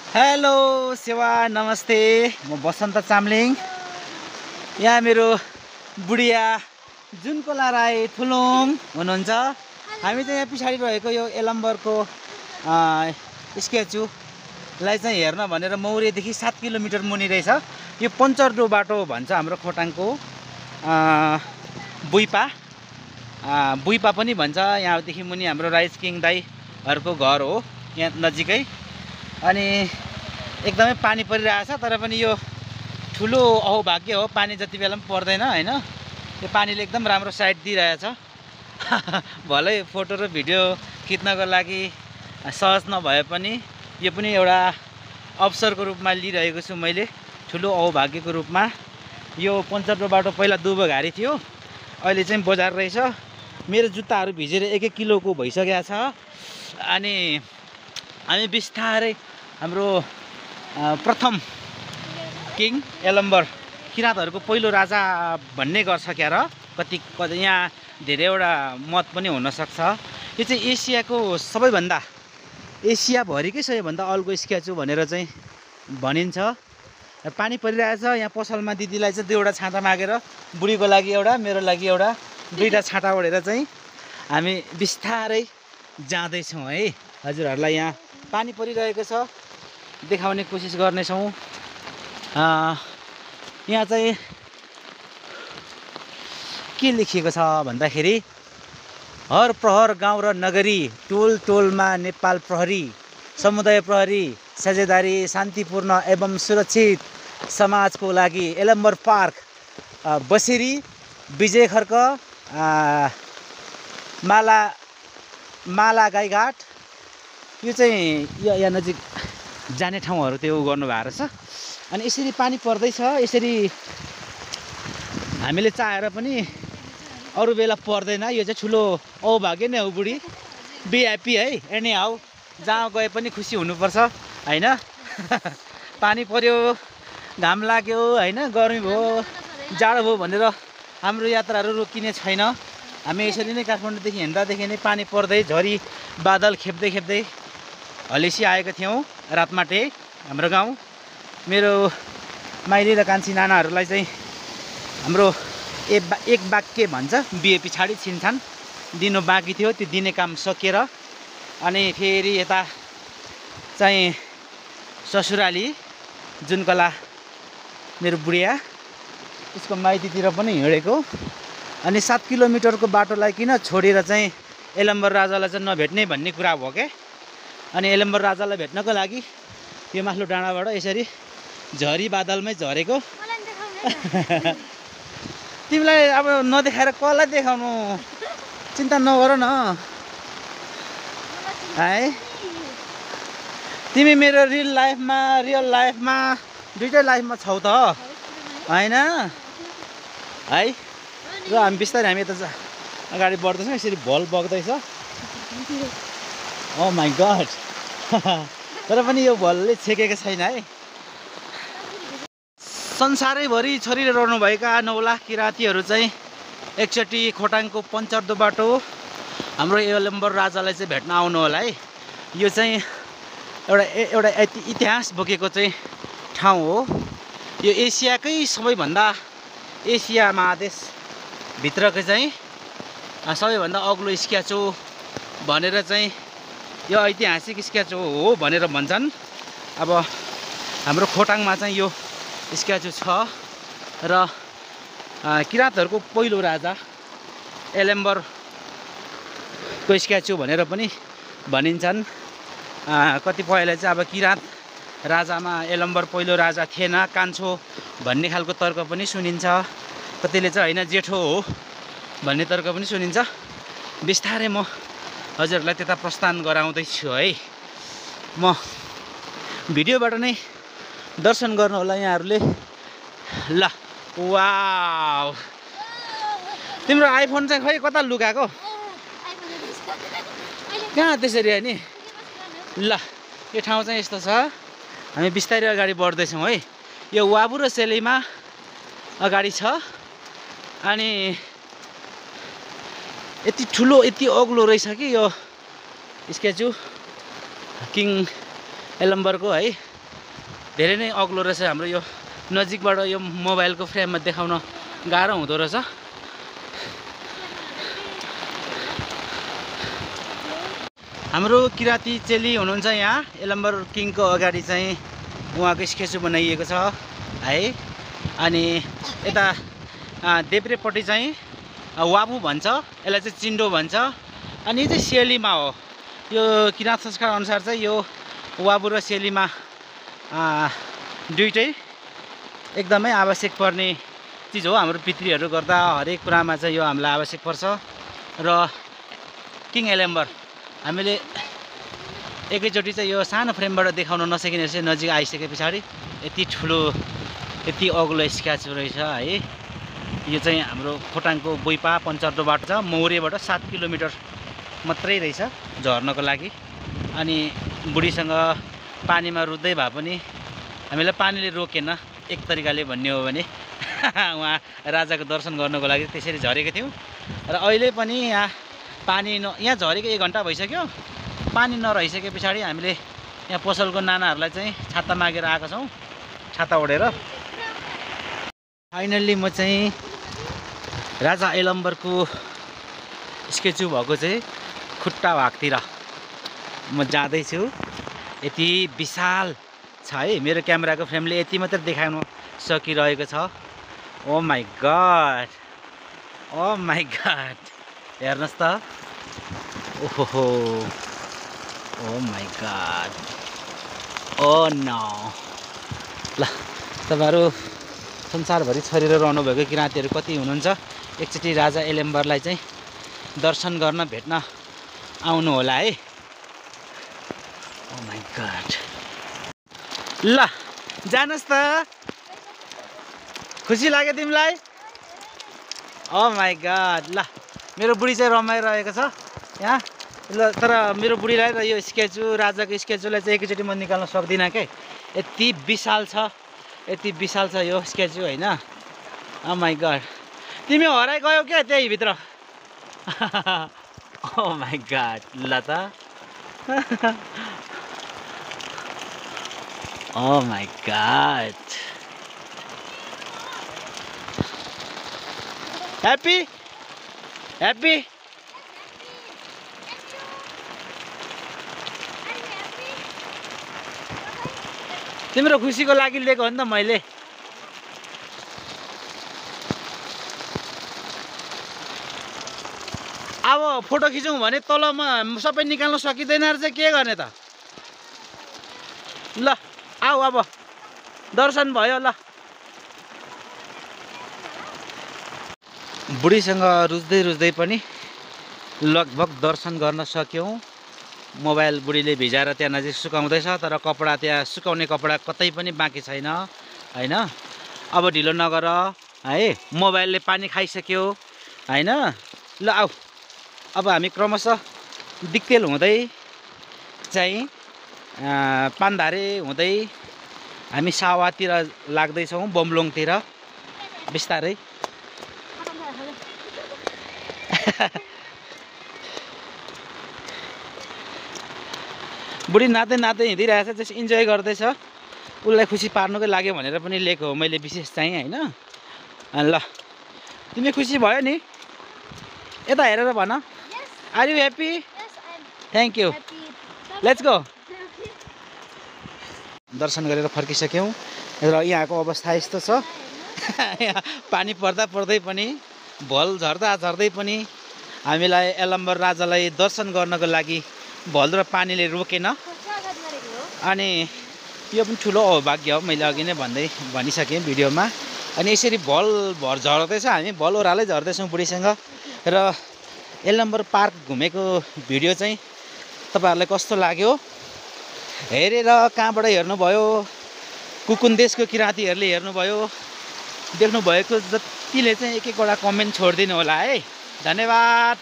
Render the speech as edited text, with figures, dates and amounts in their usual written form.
Hello सेवा नमस्ते। म बसन्त चामलिङ। यहाँ मेरो बुढिया जुनकोला राई थुलुङ हुनुहुन्छ। हामी चाहिँ यहाँ पछाडि रहेको यो यलम्बरको स्क्याचुलाई चाहिँ हेर्न भनेर मौरेदेखि 7 किलोमिटर मुनि रहेछ। यो पञ्चरडो बाटो भन्छ हाम्रो खोटाङको। बुइपा पनि भन्छ। यहाँदेखि मुनि हाम्रो राइस किङ दाईहरूको घर हो यहाँ नजिकै। अनि एकदमै पानी परिरहेछ, तर पनि यो ठुलो अहोभाग्य हो, पानी जति बेला पनि पर्दैन हैन। यो पानीले एकदम राम्रो साइड दिइरहेछ। भलै फोटो र भिडियो खिच्नको लागि सहज नभए पनि यो पनि एउटा अवसरको रूपमा लिइरहेको छु मैले, ठुलो अहोभाग्यको रूपमा। यो पञ्चरडो बाटो पहिला दुबोघारी थियो, अहिले चाहिँ बजार रहेछ। मेरो जुत्ताहरू भिजेर 1-1 किलोको भइसकेको छ। अनि हामी बिस्तारै हाम्रो प्रथम किङ यलम्बर किराँतहरूको पहिलो राजा भन्ने गर्छ क्या र। कति यहाँ धेरैवटा मत पनि हुनसक्छ। यो चाहिँ एसियाको सबैभन्दा, एसियाभरिकै सबैभन्दा अल्गो स्क्याचु भनेर चाहिँ भनिन्छ। पानी परिरहेछ। यहाँ पसलमा दिदीलाई चाहिँ 2वटा छाता मागेर, बुढीको लागि एउटा, मेरो लागि एउटा, 2टा छाता ओढेर चाहिँ हामी बिस्तारै जाँदैछौँ है। हजुरहरूलाई यहाँ पानी परिरहेको छ, देखाउने कोसिस गर्नेछौँ। यहाँ चाहिँ के लेखिएको छ भन्दाखेरि, हर प्रहर गाउँ र नगरी, टोल टोलमा नेपाल प्रहरी, समुदाय प्रहरी, साझेदारी शान्तिपूर्ण एवं सुरक्षित समाजको लागि यलम्बर पार्क, बसेरी, विजय खर्क, माला गाईघाट, यो चाहिँ यहाँ नजिक जाने ठाउँहरू त्यो गर्नुभएको रहेछ। अनि यसरी पानी पर्दैछ। यसरी हामीले चाहेर पनि अरू बेला पर्दैन। यो चाहिँ ठुलो अहोभाग्य नै हो बुढी, बिआइपी है। एनी हाउ जहाँ गए पनि खुसी हुनुपर्छ हैन। पानी पर्यो, घाम लाग्यो हैन, गर्मी भयो, जाडो भयो भनेर हाम्रो यात्राहरू रोकिने छैन। हामी यसरी नै काठमाडौँदेखि हिँड्दादेखि नै पानी पर्दै झरी बादल खेप्दै खेप्दै हलेसी आएका थियौँ रातमाटे हाम्रो गाउँ। मेरो माइली र कान्छी नानाहरूलाई चाहिँ हाम्रो एक वाक्य भन्छ, बिहे पछाडि छिनछान दिनु बाँकी थियो, त्यो दिने काम सकिएर। अनि फेरि यता चाहिँ ससुराली जुनकला मेरो बुढिया, उसको माइतीतिर पनि हिँडेको। अनि 7 किलोमिटरको बाटोलाई किन छोडेर चाहिँ यलम्बर राजालाई चाहिँ नभेट्ने भन्ने कुरा भयो क्या। अनि यलम्बर राजालाई भेट्नको लागि यो माथिल्लो डाँडाबाट यसरी झरी बादलमै झरेको। तिमीलाई अब नदेखाएर कसलाई देखाउनु, चिन्ता नगर न है। तिमी मेरो रियल लाइफमा दुइटै लाइफमा छौ त हैन है। र हामी बिस्तारै हामी यता अगाडि बढ्दैछौँ। यसरी भल बग्दैछ। ओ माई गड। तर पनि यो भलले छेकेको छैन है। संसारैभरि छरिरहनुभएका 9 लाख किराँतीहरू चाहिँ एकचोटि खोटाङको पञ्चरडो बाटो हाम्रो यलम्बर राजालाई चाहिँ भेट्न आउनु होला है। यो चाहिँ एउटा इतिहास बोकेको चाहिँ ठाउँ हो। यो एसियाकै सबैभन्दा, एसिया महादेशभित्रको चाहिँ सबैभन्दा अग्लो स्क्याचु भनेर चाहिँ यो ऐतिहासिक स्क्याचु हो भनेर भन्छन्। अब हाम्रो खोटाङमा चाहिँ यो स्क्याचु छ र किराँतहरूको पहिलो राजा यलम्बरको स्क्याचु भनेर पनि भनिन्छन्। कतिपयले चाहिँ अब किराँत राजामा यलम्बर पहिलो राजा थिएन, कान्छो भन्ने खालको तर्क पनि सुनिन्छ। कतिले चाहिँ होइन जेठो हो भन्ने तर्क पनि सुनिन्छ। बिस्तारै म हजुरहरूलाई त्यता प्रस्थान गराउँदैछु है। म भिडियोबाट नै दर्शन गर्नु होला यहाँहरूले। ल वाउ, तिम्रो आइफोन चाहिँ खै कता लुकाएको? कहाँ त्यसरी है नि। ल यो ठाउँ चाहिँ यस्तो छ। हामी बिस्तारै अगाडि बढ्दैछौँ है। यो वाबु र सेलीमा अगाडि छ। अनि यति ठुलो, यति अग्लो रहेछ कि यो स्क्याचु किङ यलम्बरको है। धेरै नै अग्लो रहेछ हाम्रो यो नजिकबाट यो मोबाइलको फ्रेममा देखाउन गाह्रो हुँदो रहेछ। हाम्रो किराती चेली हुनुहुन्छ यहाँ यलम्बर किङको अगाडि चाहिँ उहाँको स्केच बनाइएको छ है। अनि यता देब्रेपट्टि चाहिँ वाबु भन्छ, यसलाई चाहिँ चिन्डो भन्छ। अनि यो चाहिँ सेलीमा हो। यो किराँत संस्कार अनुसार चाहिँ यो वाबु र सेलीमा दुइटै एकदमै आवश्यक पर्ने चिज हो। हाम्रो पितृहरू गर्दा हरेक कुरामा चाहिँ यो हामीलाई आवश्यक पर्छ। र किङ यलम्बर हामीले एकैचोटि चाहिँ यो सानो फ्रेमबाट देखाउन नसकिने रहेछ। नजिक आइसके पछाडि यति ठुलो यति अग्लो स्केच रहेछ है। यो चाहिँ हाम्रो खोटाङको बोइपा पञ्चर्दोबाट छ, मौरेबाट 7 किलोमिटर मात्रै रहेछ झर्नको लागि। अनि बुढीसँग पानीमा रुच्दै भए पनि हामीलाई पानीले रोकेन एक तरिकाले भन्ने हो भने उहाँ राजाको दर्शन गर्नको लागि त्यसरी झरेको थियौँ। र अहिले पनि यहाँ पानी यहाँ झरेको 1 घन्टा भइसक्यो। पानी नरहिसके पछाडि हामीले यहाँ पसलको नानाहरूलाई चाहिँ छाता मागेर आएका छौँ, छाता ओढेर। फाइनल्ली म चाहिँ राजा यलम्बरको स्केचु भएको चाहिँ खुट्टा भागतिर म जाँदैछु। यति विशाल छ है, मेरो क्यामेराको फ्रेमले यति मात्रै देखाउन सकिरहेको छ। Oh my God, oh my God, हेर्नुहोस् त। ओहो, oh my God, oh no. ल तपाईँहरू संसारभरि छरेर रहनुभएको किराँतीहरू कति हुनुहुन्छ, एकचोटि राजा यलम्बरलाई चाहिँ दर्शन गर्न भेट्न आउनु होला है। ओ माई गड, ल जानुहोस् त। खुसी लाग्यो तिमीलाई? ओ माई गड। ल मेरो बुढी चाहिँ रमाइरहेको छ यहाँ। ल तर मेरो बुढीलाई र यो स्केचु राजाको स्केचुलाई चाहिँ एकैचोटि म निकाल्न सक्दिनँ के, यति विशाल छ, यति विशाल छ यो स्केचु होइन। ओ माई गड, तिमी हराइ गयौ क्या त्यही भित्र? ओ माई गड, ल त। ओ माई गड, ह्याप्पी ह्याप्पी। तिम्रो खुसीको लागि लिएको हो नि त मैले। अब फोटो खिचौँ भने तलमा सबै निकाल्न सकिँदैन रहेछ, के गर्ने त? ल आऊ, अब दर्शन भयो। ल बुढीसँग रुच्दै पनि लगभग दर्शन गर्न सक्यौँ। मोबाइल बुढीले भिजाएर त्यहाँ नजिक सुकाउँदैछ, तर कपडा त्यहाँ सुकाउने कपडा कतै पनि बाँकी छैन होइन। अब ढिलो नगर है, मोबाइलले पानी खाइसक्यो होइन। ल आऊ, अब हामी क्रमशः दिक्तेल हुँदै चाहिँ पान्धारे हुँदै हामी सावातिर लाग्दैछौँ, बमलोङतिर बिस्तारै। बुढी नाच्दै हिँडिरहेछ, जस इन्जोय गर्दैछ। उसलाई खुसी पार्नुकै लाग्यो भनेर पनि लिएको हो मैले विशेष चाहिँ होइन। ल तिमी खुसी भयो नि? यता हेरेर भन, are you happy? Thank you, let's go. दर्शन गरेर फर्किसक्यौँ र यहाँको अवस्था यस्तो छ। यहाँ पानी पर्दै पनि, भल झर्दै पनि हामीलाई यलम्बर राजालाई दर्शन गर्नको लागि भल र पानीले रोकेन। अनि यो पनि ठुलो अभाग्य हो, मैले अघि नै भनिसकेँ भिडियोमा। अनि यसरी भल झर्दैछ, हामी भल ओह्रालै झर्दैछौँ बुढीसँग। र यलम्बर पार्क घुमेको भिडियो चाहिँ तपाईँहरूलाई कस्तो लाग्यो हेरेर कहाँबाट हेर्नुभयो, कुन देशको किराँतीहरूले हेर्नुभयो, देख्नुभएको जतिले चाहिँ एक एकवटा कमेन्ट छोडिदिनु होला है। धन्यवाद।